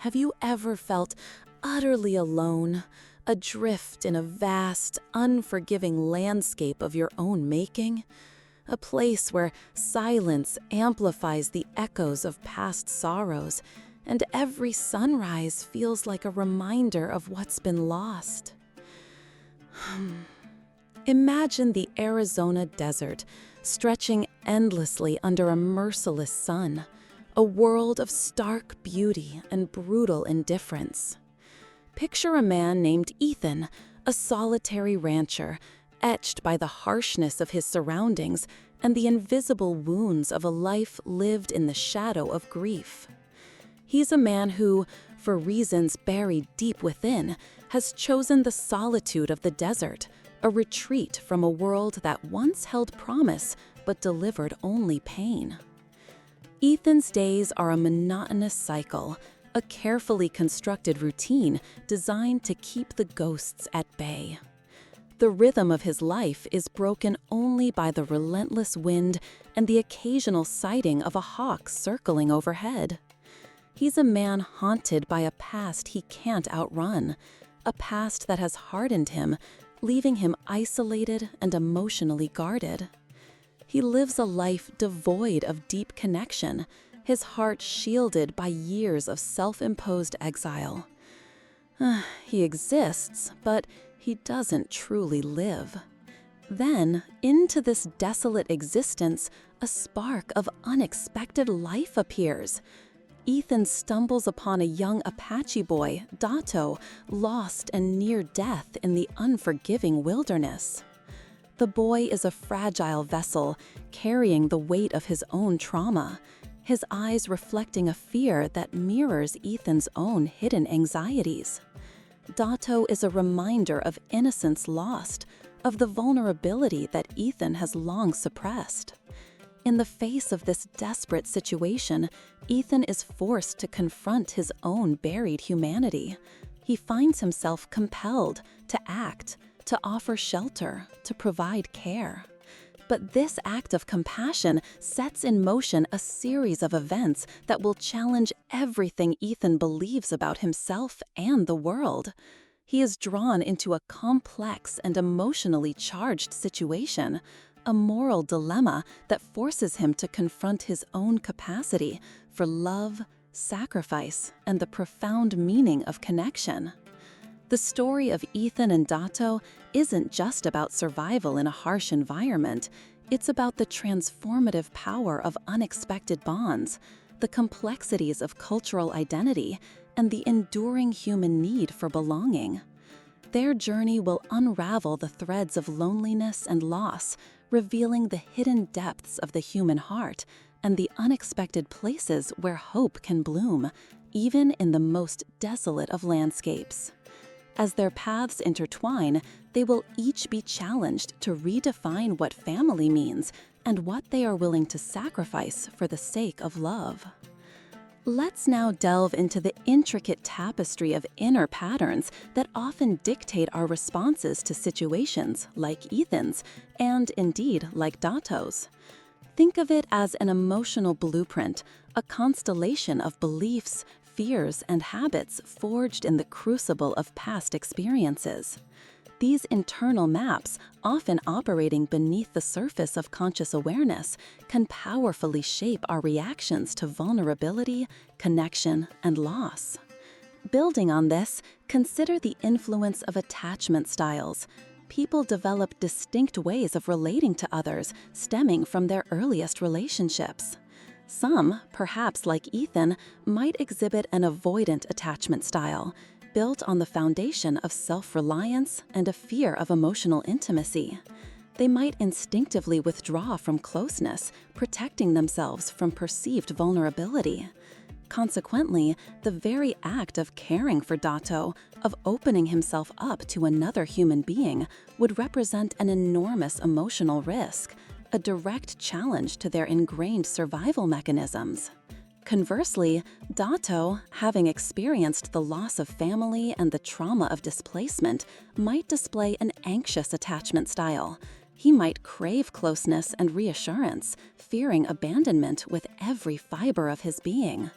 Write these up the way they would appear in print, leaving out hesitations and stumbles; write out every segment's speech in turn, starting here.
have you ever felt utterly alone, adrift in a vast, unforgiving landscape of your own making? A place where silence amplifies the echoes of past sorrows, and every sunrise feels like a reminder of what's been lost. Imagine the Arizona desert, stretching endlessly under a merciless sun, a world of stark beauty and brutal indifference. Picture a man named Ethan, a solitary rancher, etched by the harshness of his surroundings and the invisible wounds of a life lived in the shadow of grief. He's a man who, for reasons buried deep within, has chosen the solitude of the desert, a retreat from a world that once held promise but delivered only pain. Ethan's days are a monotonous cycle, a carefully constructed routine designed to keep the ghosts at bay. The rhythm of his life is broken only by the relentless wind and the occasional sighting of a hawk circling overhead. He's a man haunted by a past he can't outrun, a past that has hardened him, leaving him isolated and emotionally guarded. He lives a life devoid of deep connection, his heart shielded by years of self-imposed exile. He exists, but he doesn't truly live. Then, into this desolate existence, a spark of unexpected life appears. Ethan stumbles upon a young Apache boy, Dato, lost and near death in the unforgiving wilderness. The boy is a fragile vessel, carrying the weight of his own trauma, his eyes reflecting a fear that mirrors Ethan's own hidden anxieties. Dato is a reminder of innocence lost, of the vulnerability that Ethan has long suppressed. In the face of this desperate situation, Ethan is forced to confront his own buried humanity. He finds himself compelled to act, to offer shelter, to provide care. But this act of compassion sets in motion a series of events that will challenge everything Ethan believes about himself and the world. He is drawn into a complex and emotionally charged situation, a moral dilemma that forces him to confront his own capacity for love, sacrifice, and the profound meaning of connection. The story of Ethan and Dato isn't just about survival in a harsh environment. It's about the transformative power of unexpected bonds, the complexities of cultural identity, and the enduring human need for belonging. Their journey will unravel the threads of loneliness and loss, revealing the hidden depths of the human heart and the unexpected places where hope can bloom, even in the most desolate of landscapes. As their paths intertwine, they will each be challenged to redefine what family means and what they are willing to sacrifice for the sake of love. Let's now delve into the intricate tapestry of inner patterns that often dictate our responses to situations like Ethan's, and indeed like Dato's. Think of it as an emotional blueprint, a constellation of beliefs, fears, and habits forged in the crucible of past experiences. These internal maps, often operating beneath the surface of conscious awareness, can powerfully shape our reactions to vulnerability, connection, and loss. Building on this, consider the influence of attachment styles. People develop distinct ways of relating to others, stemming from their earliest relationships. Some, perhaps like Ethan, might exhibit an avoidant attachment style, built on the foundation of self-reliance and a fear of emotional intimacy. They might instinctively withdraw from closeness, protecting themselves from perceived vulnerability. Consequently, the very act of caring for Dato, of opening himself up to another human being, would represent an enormous emotional risk, a direct challenge to their ingrained survival mechanisms. Conversely, Dato, having experienced the loss of family and the trauma of displacement, might display an anxious attachment style. He might crave closeness and reassurance, fearing abandonment with every fiber of his being.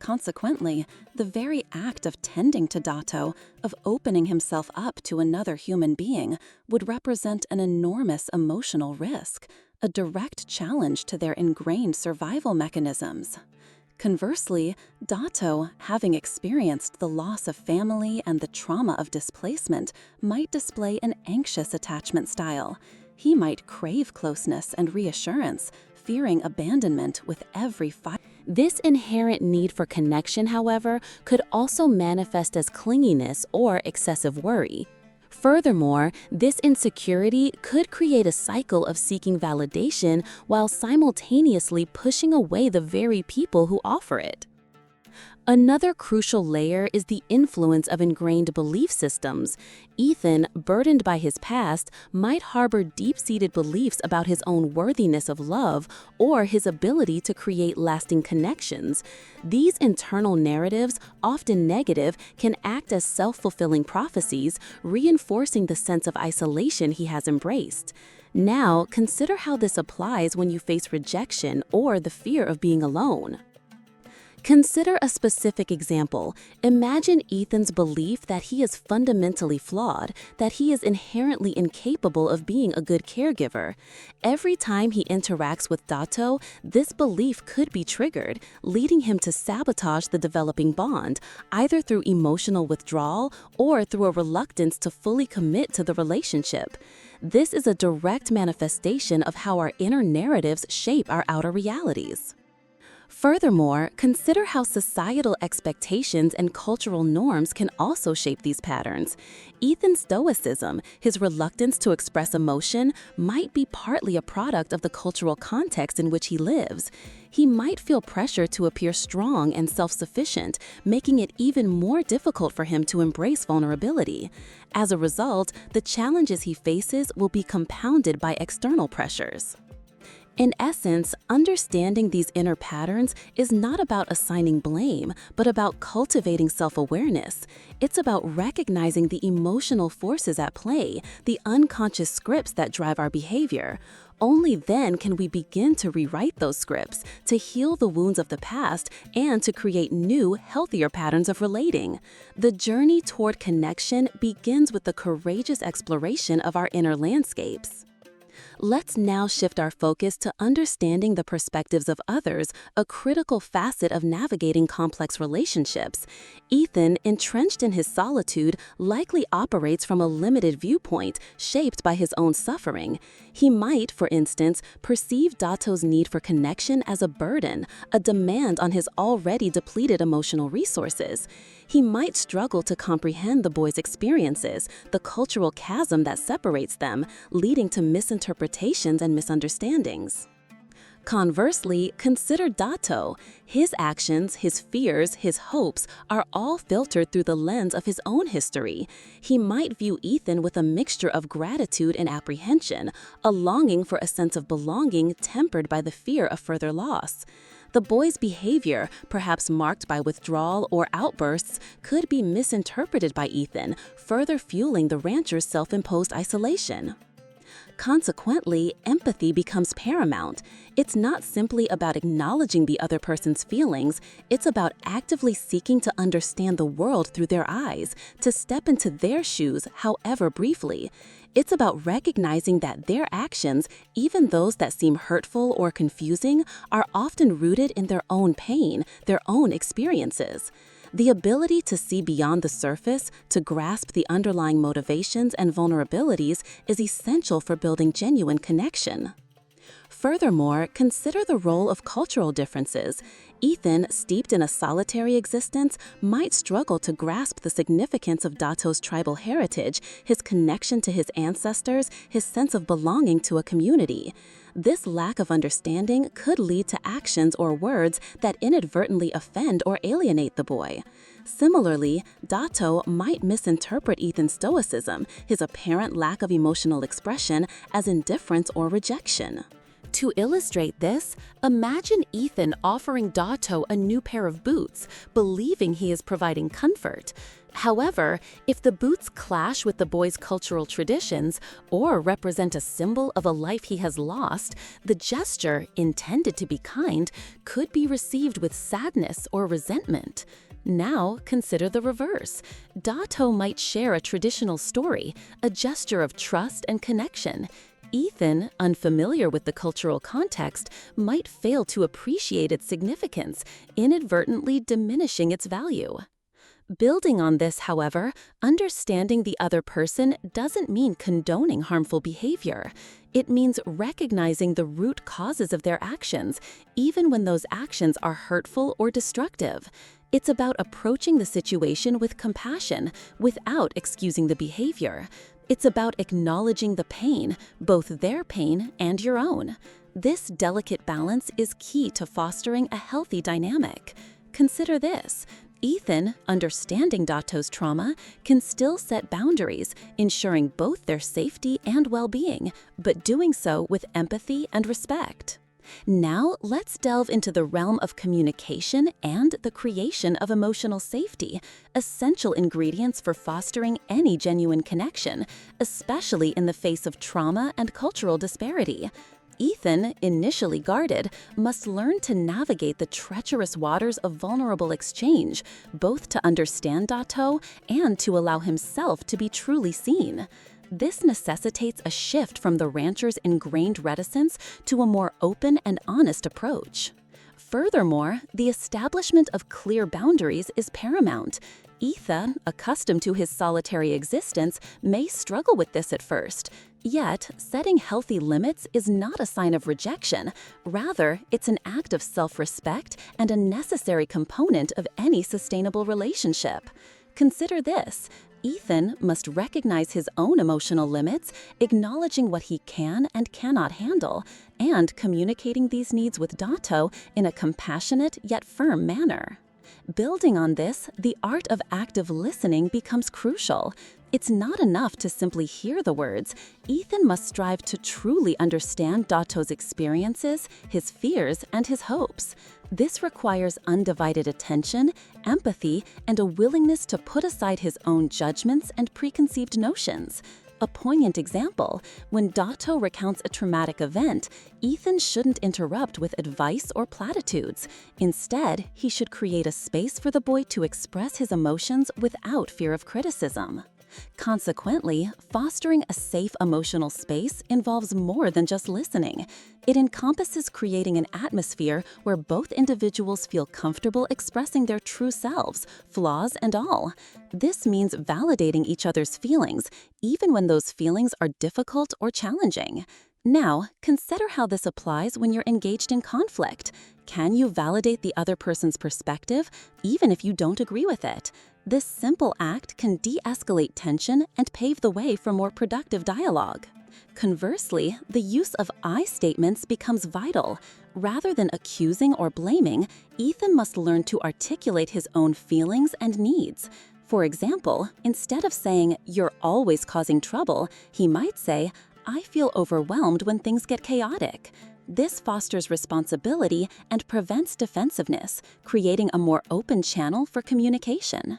Consequently, the very act of tending to Dato, of opening himself up to another human being, would represent an enormous emotional risk, a direct challenge to their ingrained survival mechanisms. Conversely, Dato, having experienced the loss of family and the trauma of displacement, might display an anxious attachment style. He might crave closeness and reassurance, fearing abandonment with every fight. This inherent need for connection, however, could also manifest as clinginess or excessive worry. Furthermore, this insecurity could create a cycle of seeking validation while simultaneously pushing away the very people who offer it. Another crucial layer is the influence of ingrained belief systems. Ethan, burdened by his past, might harbor deep-seated beliefs about his own worthiness of love or his ability to create lasting connections. These internal narratives, often negative, can act as self-fulfilling prophecies, reinforcing the sense of isolation he has embraced. Now, consider how this applies when you face rejection or the fear of being alone. Consider a specific example. Imagine Ethan's belief that he is fundamentally flawed, that he is inherently incapable of being a good caregiver. Every time he interacts with Dato, this belief could be triggered, leading him to sabotage the developing bond, either through emotional withdrawal or through a reluctance to fully commit to the relationship. This is a direct manifestation of how our inner narratives shape our outer realities. Furthermore, consider how societal expectations and cultural norms can also shape these patterns. Ethan's stoicism, his reluctance to express emotion, might be partly a product of the cultural context in which he lives. He might feel pressure to appear strong and self-sufficient, making it even more difficult for him to embrace vulnerability. As a result, the challenges he faces will be compounded by external pressures. In essence, understanding these inner patterns is not about assigning blame, but about cultivating self-awareness. It's about recognizing the emotional forces at play, the unconscious scripts that drive our behavior. Only then can we begin to rewrite those scripts, to heal the wounds of the past, and to create new, healthier patterns of relating. The journey toward connection begins with the courageous exploration of our inner landscapes. Let's now shift our focus to understanding the perspectives of others, a critical facet of navigating complex relationships. Ethan, entrenched in his solitude, likely operates from a limited viewpoint, shaped by his own suffering. He might, for instance, perceive Dato's need for connection as a burden, a demand on his already depleted emotional resources. He might struggle to comprehend the boy's experiences, the cultural chasm that separates them, leading to misinterpretations and misunderstandings. Conversely, consider Dato. His actions, his fears, his hopes are all filtered through the lens of his own history. He might view Ethan with a mixture of gratitude and apprehension, a longing for a sense of belonging tempered by the fear of further loss. The boy's behavior, perhaps marked by withdrawal or outbursts, could be misinterpreted by Ethan, further fueling the rancher's self-imposed isolation. Consequently, empathy becomes paramount. It's not simply about acknowledging the other person's feelings, it's about actively seeking to understand the world through their eyes, to step into their shoes, however briefly. It's about recognizing that their actions, even those that seem hurtful or confusing, are often rooted in their own pain, their own experiences. The ability to see beyond the surface, to grasp the underlying motivations and vulnerabilities is essential for building genuine connection. Furthermore, consider the role of cultural differences. Ethan, steeped in a solitary existence, might struggle to grasp the significance of Dato's tribal heritage, his connection to his ancestors, his sense of belonging to a community. This lack of understanding could lead to actions or words that inadvertently offend or alienate the boy. Similarly, Dato might misinterpret Ethan's stoicism, his apparent lack of emotional expression, as indifference or rejection. To illustrate this, imagine Ethan offering Dato a new pair of boots, believing he is providing comfort. However, if the boots clash with the boy's cultural traditions or represent a symbol of a life he has lost, the gesture, intended to be kind, could be received with sadness or resentment. Now, consider the reverse. Dato might share a traditional story, a gesture of trust and connection. Ethan, unfamiliar with the cultural context, might fail to appreciate its significance, inadvertently diminishing its value. Building on this, however, understanding the other person doesn't mean condoning harmful behavior. It means recognizing the root causes of their actions, even when those actions are hurtful or destructive. It's about approaching the situation with compassion without excusing the behavior. It's about acknowledging the pain, both their pain and your own. This delicate balance is key to fostering a healthy dynamic. Consider this. Ethan, understanding Dato's trauma, can still set boundaries, ensuring both their safety and well-being, but doing so with empathy and respect. Now, let's delve into the realm of communication and the creation of emotional safety, essential ingredients for fostering any genuine connection, especially in the face of trauma and cultural disparity. Ethan, initially guarded, must learn to navigate the treacherous waters of vulnerable exchange, both to understand Dato and to allow himself to be truly seen. This necessitates a shift from the rancher's ingrained reticence to a more open and honest approach. Furthermore, the establishment of clear boundaries is paramount. Ethan, accustomed to his solitary existence, may struggle with this at first. Yet, setting healthy limits is not a sign of rejection. Rather, it's an act of self-respect and a necessary component of any sustainable relationship. Consider this. Ethan must recognize his own emotional limits, acknowledging what he can and cannot handle, and communicating these needs with Dato in a compassionate yet firm manner. Building on this, the art of active listening becomes crucial. It's not enough to simply hear the words. Ethan must strive to truly understand Dato's experiences, his fears, and his hopes. This requires undivided attention, empathy, and a willingness to put aside his own judgments and preconceived notions. A poignant example, when Dato recounts a traumatic event, Ethan shouldn't interrupt with advice or platitudes. Instead, he should create a space for the boy to express his emotions without fear of criticism. Consequently, fostering a safe emotional space involves more than just listening. It encompasses creating an atmosphere where both individuals feel comfortable expressing their true selves, flaws and all. This means validating each other's feelings, even when those feelings are difficult or challenging. Now, consider how this applies when you're engaged in conflict. Can you validate the other person's perspective, even if you don't agree with it? This simple act can de-escalate tension and pave the way for more productive dialogue. Conversely, the use of I statements becomes vital. Rather than accusing or blaming, Ethan must learn to articulate his own feelings and needs. For example, instead of saying, "You're always causing trouble," he might say, "I feel overwhelmed when things get chaotic." This fosters responsibility and prevents defensiveness, creating a more open channel for communication.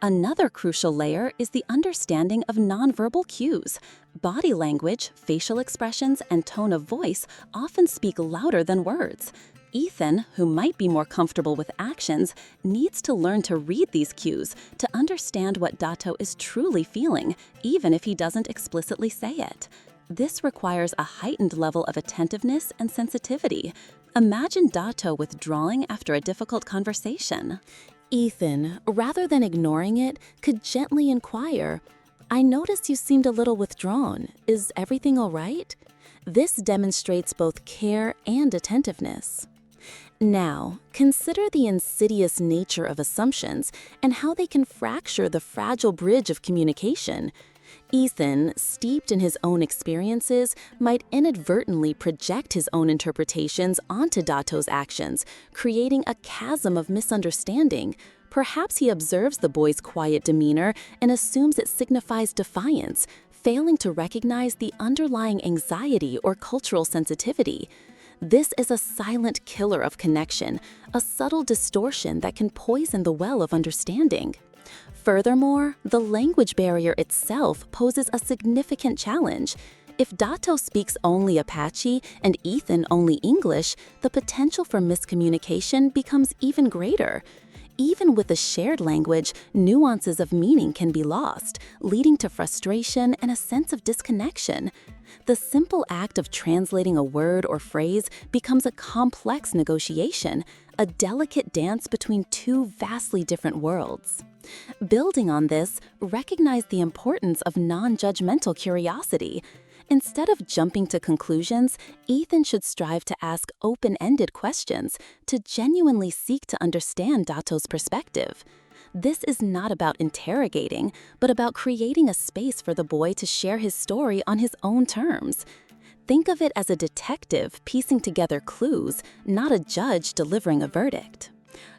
Another crucial layer is the understanding of nonverbal cues. Body language, facial expressions, and tone of voice often speak louder than words. Ethan, who might be more comfortable with actions, needs to learn to read these cues to understand what Dato is truly feeling, even if he doesn't explicitly say it. This requires a heightened level of attentiveness and sensitivity. Imagine Dato withdrawing after a difficult conversation. Ethan, rather than ignoring it, could gently inquire, "I noticed you seemed a little withdrawn. Is everything all right?" This demonstrates both care and attentiveness. Now, consider the insidious nature of assumptions and how they can fracture the fragile bridge of communication. Ethan, steeped in his own experiences, might inadvertently project his own interpretations onto Dato's actions, creating a chasm of misunderstanding. Perhaps he observes the boy's quiet demeanor and assumes it signifies defiance, failing to recognize the underlying anxiety or cultural sensitivity. This is a silent killer of connection, a subtle distortion that can poison the well of understanding. Furthermore, the language barrier itself poses a significant challenge. If Dato speaks only Apache and Ethan only English, the potential for miscommunication becomes even greater. Even with a shared language, nuances of meaning can be lost, leading to frustration and a sense of disconnection. The simple act of translating a word or phrase becomes a complex negotiation, a delicate dance between two vastly different worlds. Building on this, recognize the importance of non-judgmental curiosity. Instead of jumping to conclusions, Ethan should strive to ask open-ended questions, to genuinely seek to understand Dato's perspective. This is not about interrogating, but about creating a space for the boy to share his story on his own terms. Think of it as a detective piecing together clues, not a judge delivering a verdict.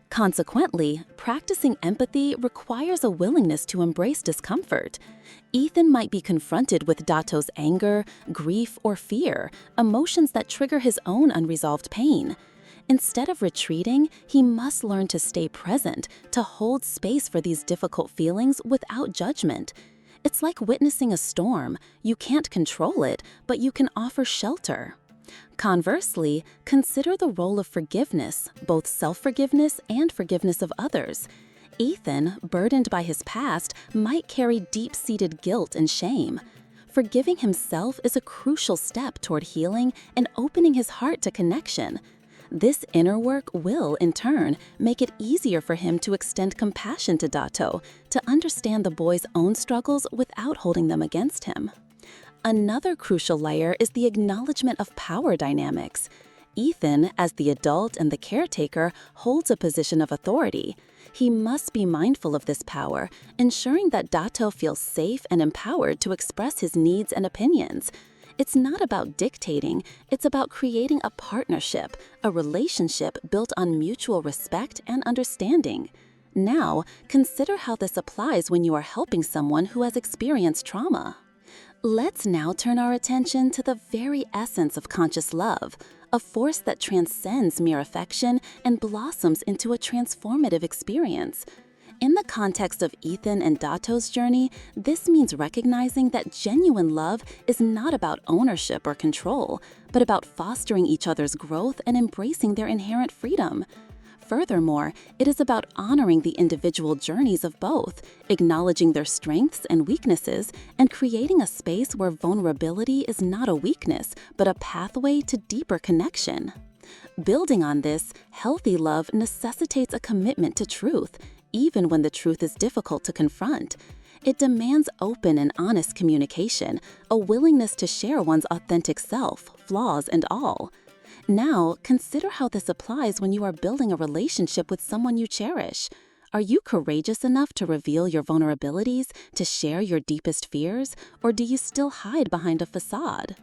Consequently, practicing empathy requires a willingness to embrace discomfort. Ethan might be confronted with Dato's anger, grief, or fear, emotions that trigger his own unresolved pain. Instead of retreating, he must learn to stay present, to hold space for these difficult feelings without judgment. It's like witnessing a storm. You can't control it, but you can offer shelter. Conversely, consider the role of forgiveness, both self-forgiveness and forgiveness of others. Ethan, burdened by his past, might carry deep-seated guilt and shame. Forgiving himself is a crucial step toward healing and opening his heart to connection. This inner work will, in turn, make it easier for him to extend compassion to Dato, to understand the boy's own struggles without holding them against him. Another crucial layer is the acknowledgement of power dynamics. Ethan, as the adult and the caretaker, holds a position of authority. He must be mindful of this power, ensuring that Dato feels safe and empowered to express his needs and opinions. It's not about dictating, it's about creating a partnership, a relationship built on mutual respect and understanding. Now, consider how this applies when you are helping someone who has experienced trauma. Let's now turn our attention to the very essence of conscious love, a force that transcends mere affection and blossoms into a transformative experience. In the context of Ethan and Dato's journey, this means recognizing that genuine love is not about ownership or control, but about fostering each other's growth and embracing their inherent freedom. Furthermore, it is about honoring the individual journeys of both, acknowledging their strengths and weaknesses, and creating a space where vulnerability is not a weakness, but a pathway to deeper connection. Building on this, healthy love necessitates a commitment to truth, even when the truth is difficult to confront. It demands open and honest communication, a willingness to share one's authentic self, flaws and all. Now, consider how this applies when you are building a relationship with someone you cherish. Are you courageous enough to reveal your vulnerabilities, to share your deepest fears, or do you still hide behind a facade?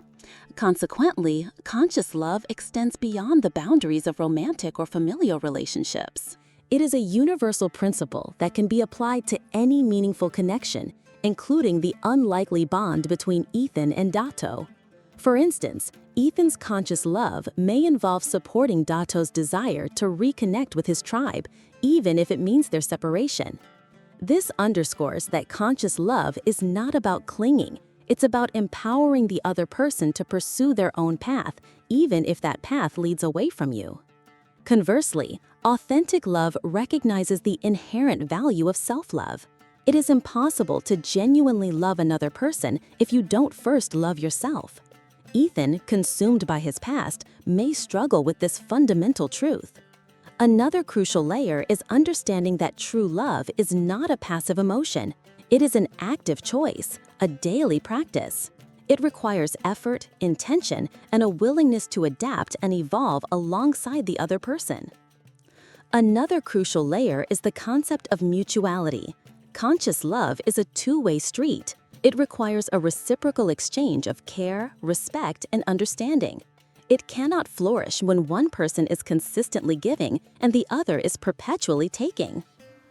Consequently, conscious love extends beyond the boundaries of romantic or familial relationships. It is a universal principle that can be applied to any meaningful connection, including the unlikely bond between Ethan and Dato. For instance, Ethan's conscious love may involve supporting Dato's desire to reconnect with his tribe, even if it means their separation. This underscores that conscious love is not about clinging. It's about empowering the other person to pursue their own path, even if that path leads away from you. Conversely, authentic love recognizes the inherent value of self-love. It is impossible to genuinely love another person if you don't first love yourself. Ethan, consumed by his past, may struggle with this fundamental truth. Another crucial layer is understanding that true love is not a passive emotion. It is an active choice, a daily practice. It requires effort, intention, and a willingness to adapt and evolve alongside the other person. Another crucial layer is the concept of mutuality. Conscious love is a two-way street. It requires a reciprocal exchange of care, respect, and understanding. It cannot flourish when one person is consistently giving and the other is perpetually taking.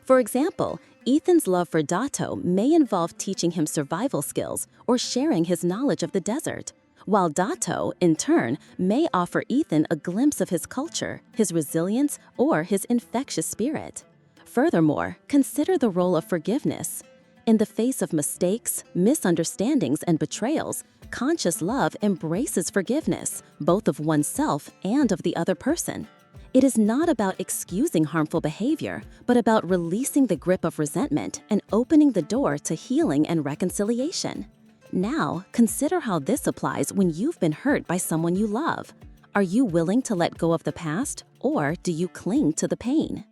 For example, Ethan's love for Dato may involve teaching him survival skills or sharing his knowledge of the desert. while Dato, in turn, may offer Ethan a glimpse of his culture, his resilience, or his infectious spirit. Furthermore, consider the role of forgiveness. In the face of mistakes, misunderstandings, and betrayals, conscious love embraces forgiveness, both of oneself and of the other person. It is not about excusing harmful behavior, but about releasing the grip of resentment and opening the door to healing and reconciliation. Now, consider how this applies when you've been hurt by someone you love. Are you willing to let go of the past, or do you cling to the pain?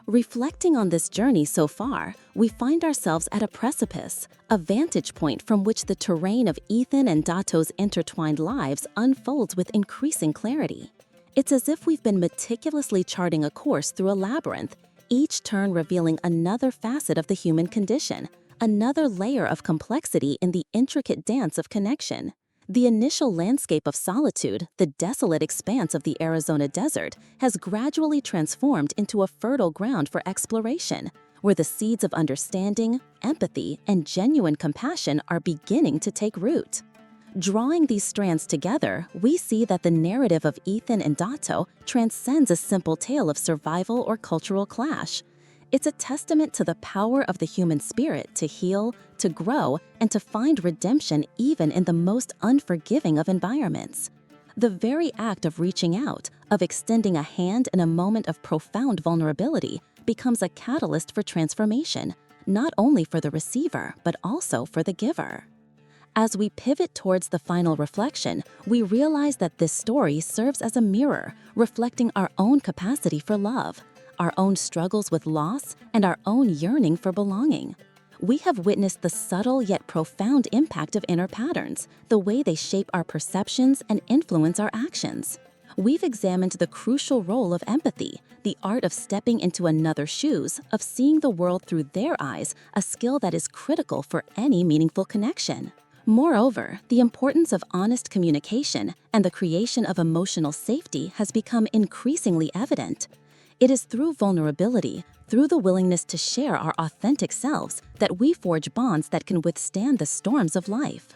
Reflecting on this journey so far, we find ourselves at a precipice, a vantage point from which the terrain of Ethan and Dato's intertwined lives unfolds with increasing clarity. It's as if we've been meticulously charting a course through a labyrinth, each turn revealing another facet of the human condition, another layer of complexity in the intricate dance of connection. The initial landscape of solitude, the desolate expanse of the Arizona desert, has gradually transformed into a fertile ground for exploration, where the seeds of understanding, empathy, and genuine compassion are beginning to take root. Drawing these strands together, we see that the narrative of Ethan and Dato transcends a simple tale of survival or cultural clash. It's a testament to the power of the human spirit to heal, to grow, and to find redemption even in the most unforgiving of environments. The very act of reaching out, of extending a hand in a moment of profound vulnerability, becomes a catalyst for transformation, not only for the receiver, but also for the giver. As we pivot towards the final reflection, we realize that this story serves as a mirror, reflecting our own capacity for love, our own struggles with loss, and our own yearning for belonging. We have witnessed the subtle yet profound impact of inner patterns, the way they shape our perceptions and influence our actions. We've examined the crucial role of empathy, the art of stepping into another's shoes, of seeing the world through their eyes, a skill that is critical for any meaningful connection. Moreover, the importance of honest communication and the creation of emotional safety has become increasingly evident. It is through vulnerability, through the willingness to share our authentic selves, that we forge bonds that can withstand the storms of life.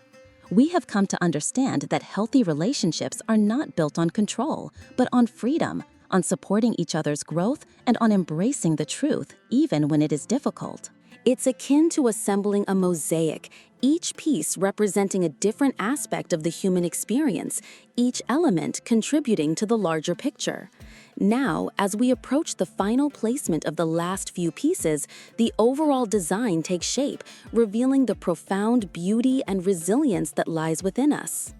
We have come to understand that healthy relationships are not built on control, but on freedom, on supporting each other's growth, and on embracing the truth, even when it is difficult. It's akin to assembling a mosaic, each piece representing a different aspect of the human experience, each element contributing to the larger picture. Now, as we approach the final placement of the last few pieces, the overall design takes shape, revealing the profound beauty and resilience that lies within us.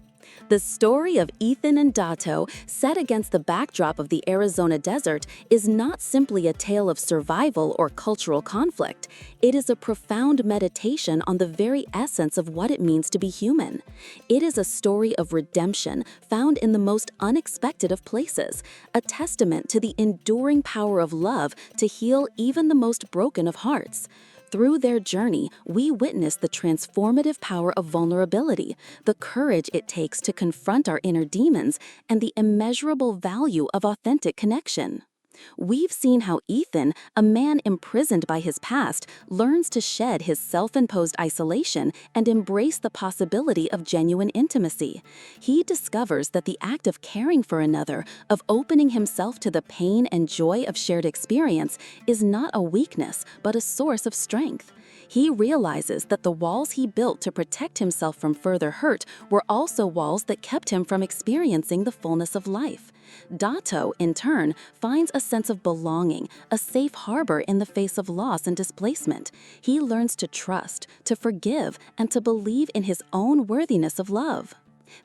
The story of Ethan and Dato, set against the backdrop of the Arizona desert, is not simply a tale of survival or cultural conflict. It is a profound meditation on the very essence of what it means to be human. It is a story of redemption found in the most unexpected of places, a testament to the enduring power of love to heal even the most broken of hearts. Through their journey, we witness the transformative power of vulnerability, the courage it takes to confront our inner demons, and the immeasurable value of authentic connection. We've seen how Ethan, a man imprisoned by his past, learns to shed his self-imposed isolation and embrace the possibility of genuine intimacy. He discovers that the act of caring for another, of opening himself to the pain and joy of shared experience, is not a weakness, but a source of strength. He realizes that the walls he built to protect himself from further hurt were also walls that kept him from experiencing the fullness of life. Dato, in turn, finds a sense of belonging, a safe harbor in the face of loss and displacement. He learns to trust, to forgive, and to believe in his own worthiness of love.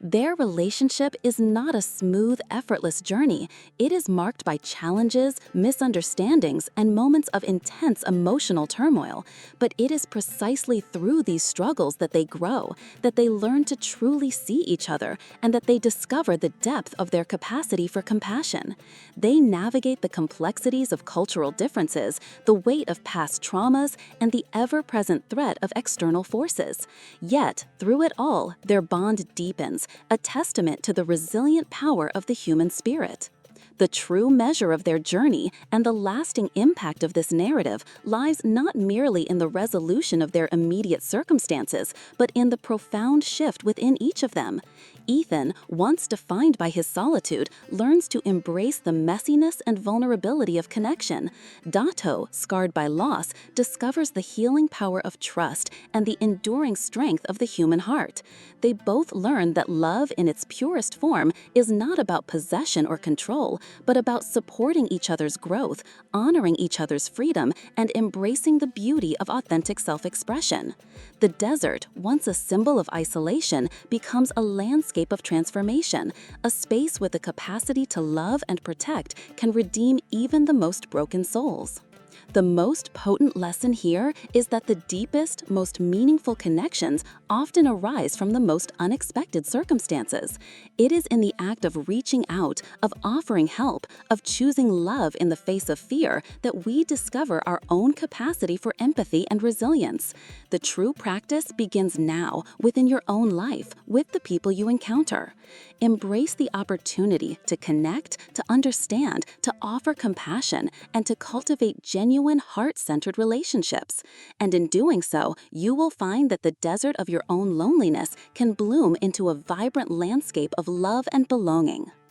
Their relationship is not a smooth, effortless journey. It is marked by challenges, misunderstandings, and moments of intense emotional turmoil. But it is precisely through these struggles that they grow, that they learn to truly see each other, and that they discover the depth of their capacity for compassion. They navigate the complexities of cultural differences, the weight of past traumas, and the ever-present threat of external forces. Yet, through it all, their bond deepens, a testament to the resilient power of the human spirit. The true measure of their journey and the lasting impact of this narrative lies not merely in the resolution of their immediate circumstances, but in the profound shift within each of them. Ethan, once defined by his solitude, learns to embrace the messiness and vulnerability of connection. Dato, scarred by loss, discovers the healing power of trust and the enduring strength of the human heart. They both learn that love in its purest form is not about possession or control, but about supporting each other's growth, honoring each other's freedom, and embracing the beauty of authentic self-expression. The desert, once a symbol of isolation, becomes a landscape of transformation. A space with the capacity to love and protect can redeem even the most broken souls. The most potent lesson here is that the deepest, most meaningful connections often arise from the most unexpected circumstances. It is in the act of reaching out, of offering help, of choosing love in the face of fear that we discover our own capacity for empathy and resilience. The true practice begins now, within your own life, with the people you encounter. Embrace the opportunity to connect, to understand, to offer compassion, and to cultivate genuine, heart-centered relationships. And in doing so, you will find that the desert of your own loneliness can bloom into a vibrant landscape of love and belonging.